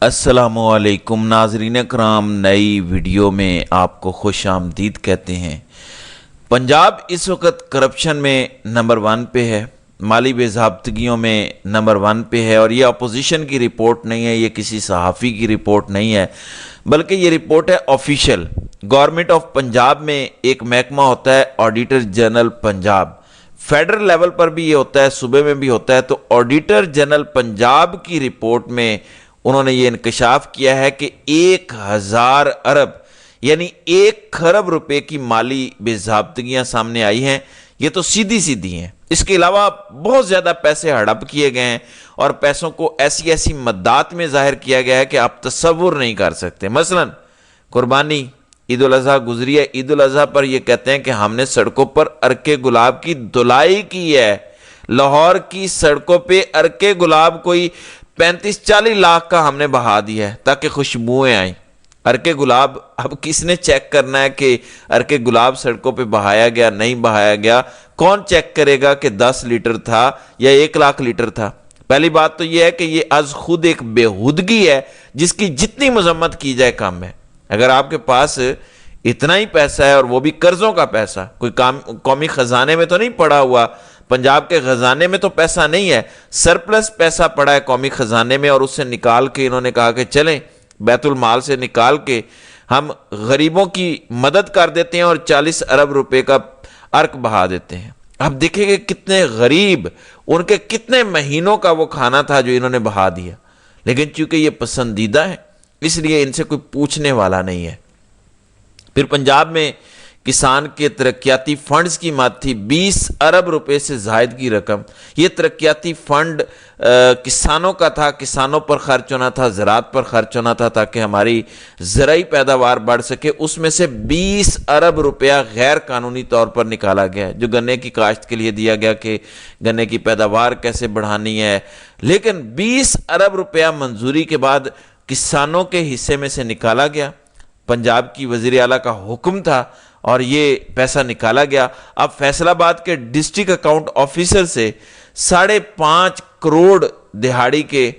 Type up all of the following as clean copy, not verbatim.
السلام علیکم ناظرین کرام، نئی ویڈیو میں آپ کو خوش آمدید کہتے ہیں۔ پنجاب اس وقت کرپشن میں نمبر 1 پہ ہے، مالی بے ضابطگیوں میں نمبر 1 پہ ہے، اور یہ اپوزیشن کی رپورٹ نہیں ہے، یہ کسی صحافی کی رپورٹ نہیں ہے، بلکہ یہ رپورٹ ہے آفیشیل۔ گورنمنٹ آف پنجاب میں ایک محکمہ ہوتا ہے auditor general Punjab, federal level پر بھی یہ ہوتا ہے، صوبے میں بھی ہوتا ہے۔ تو آڈیٹر جنرل پنجاب کی رپورٹ میں انہوں نے یہ انکشاف کیا ہے کہ 1000 ارب یعنی 1 کھرب روپے کی مالی بے ضابطگیاں سامنے آئی ہیں۔ یہ تو سیدھی ہیں، اس کے علاوہ بہت زیادہ پیسے ہڑپ کیے گئے ہیں، اور پیسوں کو ایسی مدات میں ظاہر کیا گیا ہے کہ آپ تصور نہیں کر سکتے۔ مثلا قربانی عید الاضحیٰ گزری ہے، عید الاضحیٰ پر یہ کہتے ہیں کہ ہم نے سڑکوں پر عرق گلاب کی دھلائی کی ہے۔ لاہور کی سڑکوں پہ عرق گلاب کوئی 35-40 لاکھ کا ہم نے بہا دیا ہے تاکہ خوشبوئیں آئیں۔ عرق گلاب اب کس نے چیک کرنا ہے کہ عرق گلاب سڑکوں پہ بہایا گیا نہیں بہایا گیا؟ کون چیک کرے گا کہ 10 لیٹر تھا یا 1 لاکھ لیٹر تھا؟ پہلی بات تو یہ ہے کہ یہ از خود ایک بےہودگی ہے جس کی جتنی مذمت کی جائے کم ہے۔ اگر آپ کے پاس اتنا ہی پیسہ ہے، اور وہ بھی قرضوں کا پیسہ، کوئی قومی خزانے میں تو نہیں پڑا ہوا، پنجاب کے خزانے میں تو پیسہ نہیں ہے، سرپلس پیسہ پڑا ہے قومی خزانے میں، اور اس سے نکال کے انہوں نے کہا کہ چلیں بیت المال سے نکال کے ہم غریبوں کی مدد کر دیتے ہیں اور 40 ارب روپے کا عرق بہا دیتے ہیں۔ اب دیکھیں کہ کتنے غریب، ان کے کتنے مہینوں کا وہ کھانا تھا جو انہوں نے بہا دیا، لیکن چونکہ یہ پسندیدہ ہے اس لیے ان سے کوئی پوچھنے والا نہیں ہے۔ پھر پنجاب میں کسان کے ترقیاتی فنڈز کی مد تھی 20 ارب روپے سے زائد کی رقم۔ یہ ترقیاتی فنڈ کسانوں کا تھا، کسانوں پر خرچ ہونا تھا، زراعت پر خرچ ہونا تھا تاکہ ہماری زرعی پیداوار بڑھ سکے۔ اس میں سے 20 ارب روپیہ غیر قانونی طور پر نکالا گیا ہے، جو گنے کی کاشت کے لیے دیا گیا کہ گنے کی پیداوار کیسے بڑھانی ہے، لیکن 20 ارب روپیہ منظوری کے بعد کسانوں کے حصے میں سے نکالا گیا۔ پنجاب کی وزیر اعلیٰ کا حکم تھا اور یہ پیسہ نکالا گیا۔ اب فیصل آباد کے ڈسٹرکٹ اکاؤنٹ آفیسر سے 5.5 کروڑ دہاڑی کے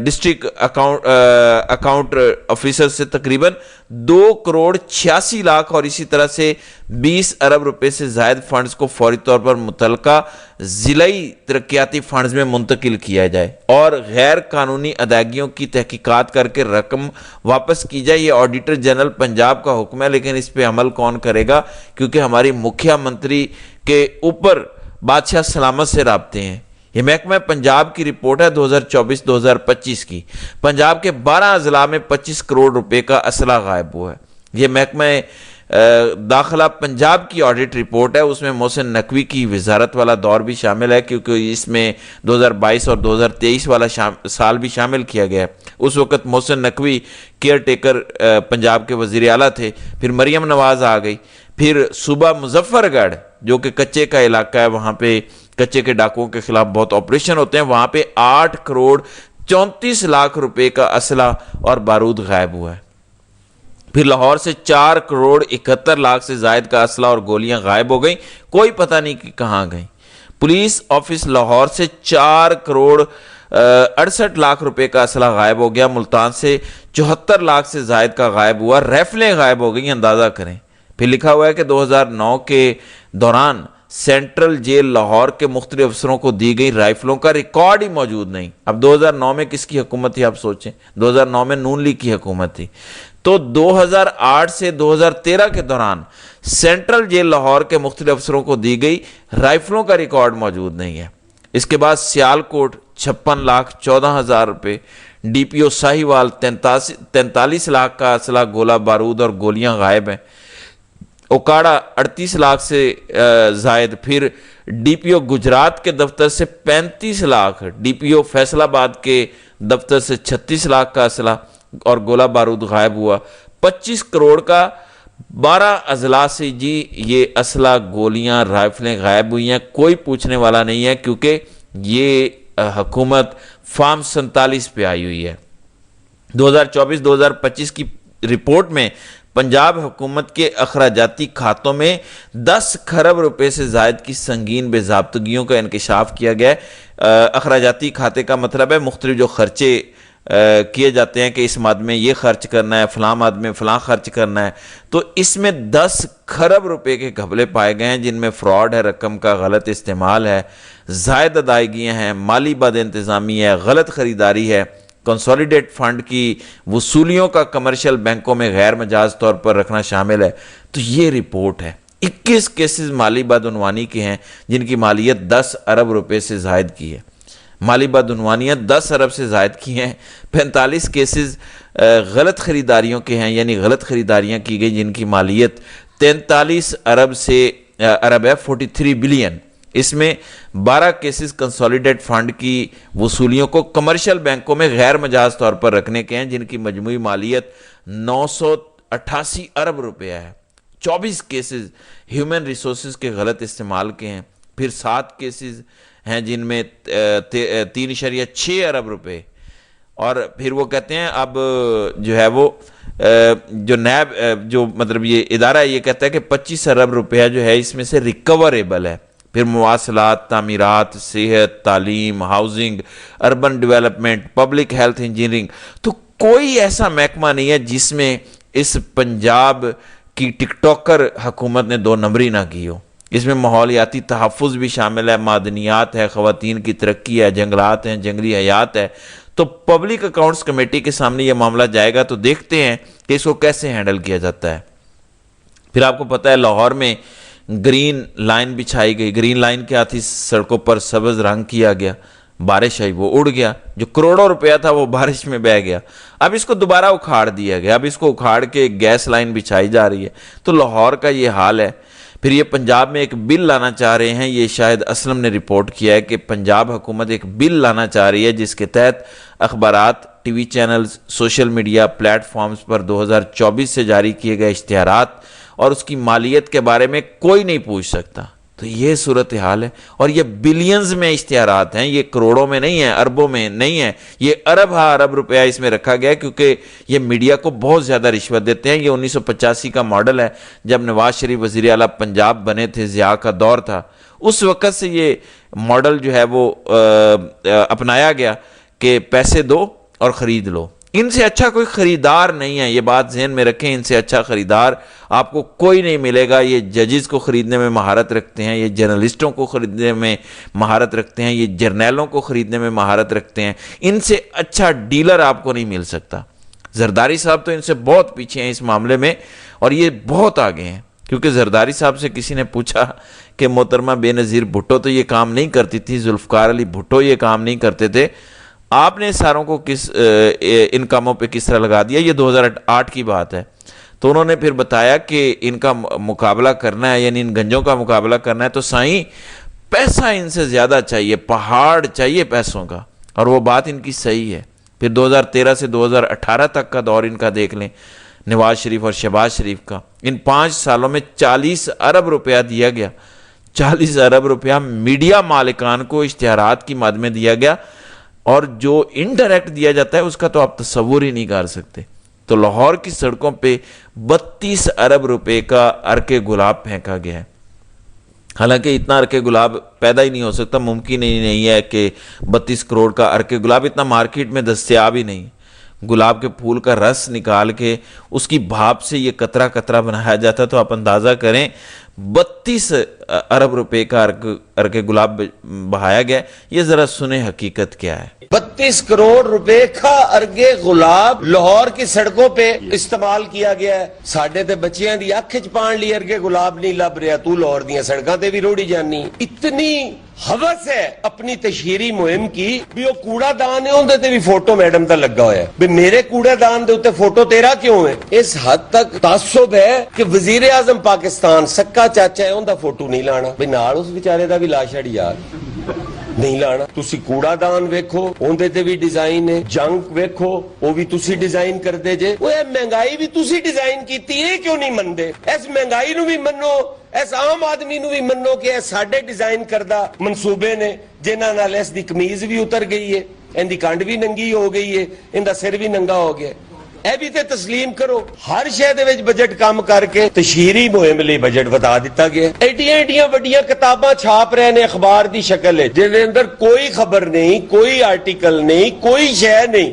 ڈسٹرکٹ اکاؤنٹ آفیسر سے تقریباً 2 کروڑ 86 لاکھ اور اسی طرح سے 20 ارب روپے سے زائد فنڈز کو فوری طور پر متعلقہ ضلعی ترقیاتی فنڈز میں منتقل کیا جائے اور غیر قانونی ادائیگیوں کی تحقیقات کر کے رقم واپس کی جائے۔ یہ آڈیٹر جنرل پنجاب کا حکم ہے، لیکن اس پہ عمل کون کرے گا؟ کیونکہ ہماری مکھیہ منتری کے اوپر بادشاہ سلامت سے رابطے ہیں۔ یہ محکمہ پنجاب کی رپورٹ ہے 2024-2025 کی۔ پنجاب کے 12 اضلاع میں 25 کروڑ روپے کا اسلحہ غائب ہوا ہے۔ یہ محکمہ داخلہ پنجاب کی آڈٹ رپورٹ ہے، اس میں محسن نقوی کی وزارت والا دور بھی شامل ہے، کیونکہ اس میں 2022 اور 2023 والا سال بھی شامل کیا گیا ہے۔ اس وقت محسن نقوی کیئر ٹیکر پنجاب کے وزیر اعلیٰ تھے، پھر مریم نواز آ گئی، پھر صوبہ مظفر گڑھ جو کہ کچے کا علاقہ ہے، وہاں پہ کچے کے ڈاکوؤں کے خلاف بہت آپریشن ہوتے ہیں، وہاں پہ 8 کروڑ 34 لاکھ روپے کا اسلحہ اور بارود غائب ہوا ہے۔ پھر لاہور سے 4 کروڑ 71 لاکھ سے زائد کا اسلحہ اور گولیاں غائب ہو گئیں، کوئی پتہ نہیں کہ کہاں گئیں۔ پولیس آفس لاہور سے 4 کروڑ 68 لاکھ روپے کا اسلحہ غائب ہو گیا۔ ملتان سے 74 لاکھ سے زائد کا غائب ہوا، ریفلیں غائب ہو گئیں، اندازہ کریں۔ پھر لکھا ہوا ہے کہ 2009 کے دوران سینٹرل جیل لاہور کے مختلف افسروں کو دی گئی رائفلوں کا ریکارڈ ہی موجود نہیں۔ اب 2009 میں کس کی حکومت تھی آپ سوچیں؟ 2009 میں نون لیگ کی حکومت تھی۔ تو 2008 سے 2013 کے دوران سینٹرل جیل لاہور کے مختلف افسروں کو دی گئی رائفلوں کا ریکارڈ موجود نہیں ہے۔ اس کے بعد سیالکوٹ 56,14,000 روپے، ڈی پی او ساہیوال 43 لاکھ کا اسلحہ، گولہ بارود اور گولیاں غائب ہیں۔ اوکاڑا 38 لاکھ سے زائد، پھر ڈی پی او گجرات کے دفتر سے 35 لاکھ، ڈی پی او فیصل آباد کے دفتر سے 36 لاکھ کا اسلحہ اور گولہ بارود غائب ہوا۔ 25 کروڑ کا 12 اضلاع سے جی یہ اسلحہ، گولیاں، رائفلیں غائب ہوئی ہیں، کوئی پوچھنے والا نہیں ہے، کیونکہ یہ حکومت فارم 47 پہ آئی ہوئی ہے۔ 2024-2025 کی رپورٹ میں پنجاب حکومت کے اخراجاتی کھاتوں میں 10 کھرب روپے سے زائد کی سنگین بے ضابطگیوں کا انکشاف کیا گیا ہے۔ اخراجاتی کھاتے کا مطلب ہے مختلف جو خرچے کیے جاتے ہیں کہ اس مد میں یہ خرچ کرنا ہے، فلاں مد میں فلاں خرچ کرنا ہے، تو اس میں 10 کھرب روپے کے گھپلے پائے گئے ہیں، جن میں فراڈ ہے، رقم کا غلط استعمال ہے، زائد ادائیگیاں ہیں، مالی بد انتظامی ہے، غلط خریداری ہے، کنسولیڈیٹ فنڈ کی وصولیوں کا کمرشل بینکوں میں غیر مجاز طور پر رکھنا شامل ہے۔ تو یہ رپورٹ ہے۔ 21 کیسز مالی بدعنوانی کے ہیں جن کی مالیت 10 ارب روپے سے زائد کی ہے۔ مالی بدعنوانیاں 10 ارب سے زائد کی ہیں۔ 45 کیسز غلط خریداریوں کے ہیں، یعنی غلط خریداریاں کی گئی جن کی مالیت 43 ارب سے ارب ہے 43 بلین۔ اس میں 12 کیسز کنسولیڈیٹ فنڈ کی وصولیوں کو کمرشل بینکوں میں غیر مجاز طور پر رکھنے کے ہیں جن کی مجموعی مالیت 988 ارب روپے ہے۔ 24 کیسز ہیومن ریسورسز کے غلط استعمال کے ہیں۔ پھر 7 کیسز ہیں جن میں 3.6 ارب روپے، اور پھر وہ کہتے ہیں اب جو ہے وہ جو نیب جو مطلب یہ ادارہ ہے یہ کہتا ہے کہ 25 ارب روپیہ جو ہے اس میں سے ریکوریبل ہے۔ پھر مواصلات، تعمیرات، صحت، تعلیم، housing, urban development, public health, engineering, تو کوئی ایسا محکمہ نہیں ہے جس میں اس پنجاب کی ٹک ٹاکر حکومت نے 2 نمبری نہ کی ہو۔ اس میں ماحولیاتی تحفظ بھی شامل ہے، معدنیات ہے، خواتین کی ترقی ہے، جنگلات ہیں، جنگلی حیات ہے۔ تو پبلک اکاؤنٹس کمیٹی کے سامنے یہ معاملہ جائے گا تو دیکھتے ہیں کہ اس کو کیسے ہینڈل کیا جاتا ہے۔ پھر آپ کو پتہ ہے لاہور میں گرین لائن بچھائی گئی۔ گرین لائن کیا تھی؟ سڑکوں پر سبز رنگ کیا گیا، بارش آئی وہ اڑ گیا، جو کروڑوں روپیہ تھا وہ بارش میں بہہ گیا۔ اب اس کو دوبارہ اکھاڑ دیا گیا، اب اس کو اکھاڑ کے گیس لائن بچھائی جا رہی ہے۔ تو لاہور کا یہ حال ہے۔ پھر یہ پنجاب میں ایک بل لانا چاہ رہے ہیں، یہ شاید اسلم نے رپورٹ کیا ہے کہ پنجاب حکومت ایک بل لانا چاہ رہی ہے جس کے تحت اخبارات، TV channels, social media platforms پر 2024 سے جاری کیے گئے اشتہارات اور اس کی مالیت کے بارے میں کوئی نہیں پوچھ سکتا۔ تو یہ صورتحال ہے، اور یہ بلینز میں اشتہارات ہیں، یہ کروڑوں میں نہیں ہیں، اربوں میں نہیں ہیں، یہ ارب روپیہ اس میں رکھا گیا ہے کیونکہ یہ میڈیا کو بہت زیادہ رشوت دیتے ہیں۔ یہ 1985 کا ماڈل ہے، جب نواز شریف وزیر اعلیٰ پنجاب بنے تھے، ضیاء کا دور تھا، اس وقت سے یہ ماڈل جو ہے وہ اپنایا گیا کہ پیسے دو اور خرید لو۔ ان سے اچھا کوئی خریدار نہیں ہے، یہ بات ذہن میں رکھیں، ان سے اچھا خریدار آپ کو کوئی نہیں ملے گا۔ یہ ججز کو خریدنے میں مہارت رکھتے ہیں، یہ جرنلسٹوں کو خریدنے میں مہارت رکھتے ہیں، یہ جرنیلوں کو خریدنے میں مہارت رکھتے ہیں۔ ان سے اچھا ڈیلر آپ کو نہیں مل سکتا۔ زرداری صاحب تو ان سے بہت پیچھے ہیں اس معاملے میں، اور یہ بہت آگے ہیں، کیونکہ زرداری صاحب سے کسی نے پوچھا کہ محترمہ بے نظیر بھٹو تو یہ کام نہیں کرتی تھی، ذوالفقار علی بھٹو یہ کام نہیں کرتے تھے، آپ نے ساروں کو ان کاموں پہ کس طرح لگا دیا؟ یہ 2008 کی بات ہے۔ تو انہوں نے پھر بتایا کہ ان کا مقابلہ کرنا ہے، یعنی ان گنجوں کا مقابلہ کرنا ہے تو سائیں پیسہ ان سے زیادہ چاہیے، پہاڑ چاہیے پیسوں کا، اور وہ بات ان کی صحیح ہے۔ پھر 2013 سے 2018 تک کا دور ان کا دیکھ لیں، نواز شریف اور شہباز شریف کا، ان 5 سالوں میں 40 ارب روپیہ دیا گیا۔ 40 ارب روپیہ میڈیا مالکان کو اشتہارات کی مد میں دیا گیا، اور جو انڈائریکٹ دیا جاتا ہے اس کا تو آپ تصور ہی نہیں کر سکتے۔ تو لاہور کی سڑکوں پہ 32 ارب روپے کا ارک گلاب پھینکا گیا ہے۔ حالانکہ اتنا ارک گلاب پیدا ہی نہیں ہو سکتا، ممکن ہی نہیں ہے کہ 32 کروڑ کا ارک گلاب اتنا مارکیٹ میں دستیاب ہی نہیں۔ گلاب کے پھول کا رس نکال کے اس کی بھاپ سے یہ قطرہ قطرہ بنایا جاتا، تو آپ اندازہ کریں 32 ارب روپے کا ارک گلاب بہایا گیا۔ یہ ذرا سنیں حقیقت کیا ہے۔ 32 کروڑ روپے کا ارگ گلاب لاہور کی سڑکوں پہ استعمال کیا گیا ہے۔ ساڈے تے بچیاں دی اکھ وچ پان لی ارگ گلاب نہیں لب رہا، تو لاہور دیاں سڑکاں تے بھی روڑی جانی۔ اتنی ہوس ہے اپنی تشہیری مہم کی بھی وہ کوڑا دان ہے اندر تے بھی فوٹو میڈم دا لگا ہوا ہے، بھی میرے کوڑا دان دے اوتے فوٹو تیرا کیوں ہے؟ اس حد تک تعصب ہے کہ وزیر اعظم پاکستان سکا چاچا ہے اوندا فوٹو نہیں لانا، بھی نال اس بیچارے دا بھی لا چھڑ یار نہیں لانا۔ تسی کوڑا دان ویکھو اوندے تے بھی ڈیزائن ہے، جنگ ویکھو وہ بھی تسی ڈیزائن کر دے جے، وہ مہنگائی بھی تسی ڈیزائن کیتی ہے، کیوں نہیں مندے؟ اس مہنگائی نو بھی منو، اس عام آدمی نو بھی منو کہ ساڈے ڈیزائن کردہ منصوبے نے جنہاں نال اس دی قمیض بھی اتر گئی ہے، ان دی کنڈ بھی ننگی ہو گئی ہے، ان دا سر بھی ننگا ہو گیا۔ اے بھی تے تسلیم کرو، ہر شے دے وچ بجٹ کام کر کے تشہیری مہم لئی بجٹ بتا دیتا گیا۔ ایڈیاں وڈیاں کتاباں چھاپ رہے نے اخبار دی شکل ہے، جن دے اندر کوئی خبر نہیں، کوئی آرٹیکل نہیں، کوئی شے نہیں،